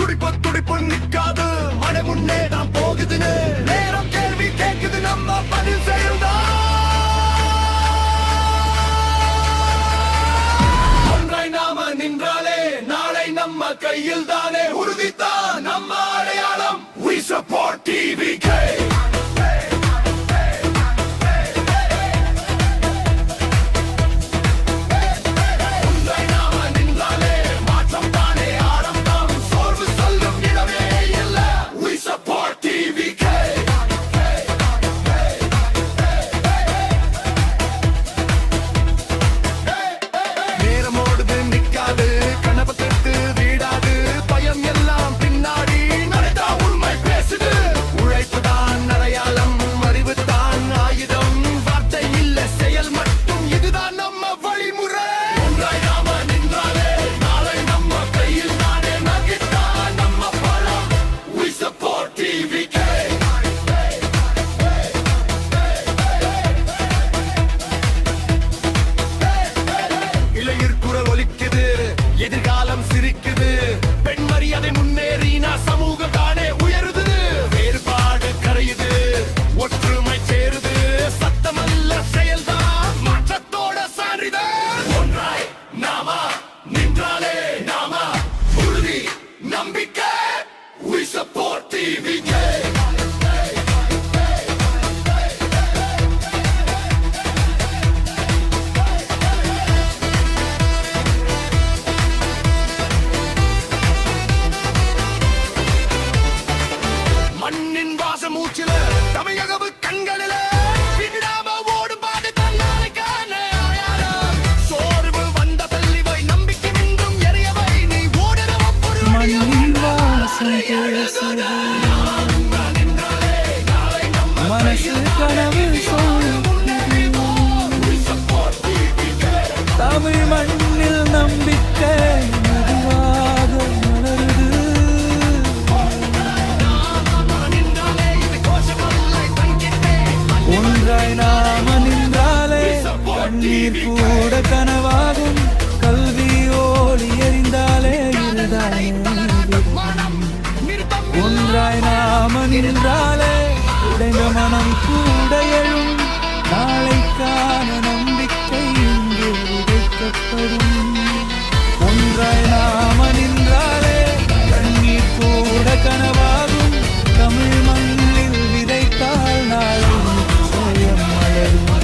துடிப்பு துடிப்பு நிக்காது மழை முன்னே நான் போகுதுன்னு நேரம் கேள்வி கேக்குது நம்ம பதில் செய்யுதா ஒன்றை நாம நின்றாலே நாளை நம்ம கையில் தானே உறுதித்தான் நம்ம அடையாளம் We support TVK எதிர்காலம் சிரிக்குது பெண் மரியாதை முன்னேறினா சமூகம் தானே உயருது வேறுபாடு கரையுது ஒற்றுமை சேருது சத்தமல்ல செயல்தான் மாற்றத்தோட சான்றிதழ் ஒன்றாய் நாம நின்றாலே நாம உறுதி நம்பிக்கை We support TVK மூச்சில தமிழகவு கண்களில விடாம ஓடும் பாதை தன்னாலைக்கான சோர்வு வந்த தள்ளிவை நம்பிக்கை மீண்டும் எரியவை நீ ஓடுறவ மண்ணின் வாசம் மனசு கனவு தமிழ் மண்ணில் நம்பிக்கை நீர் கூட கனவாகும் கல்வி ஓடி எறிந்தாலே ஒன்றாய் நாம நின்றாலே உடைந்த மனம் கூட எழும் நாளைக்கான நம்பிக்கை இங்கே விதைக்கப்படும்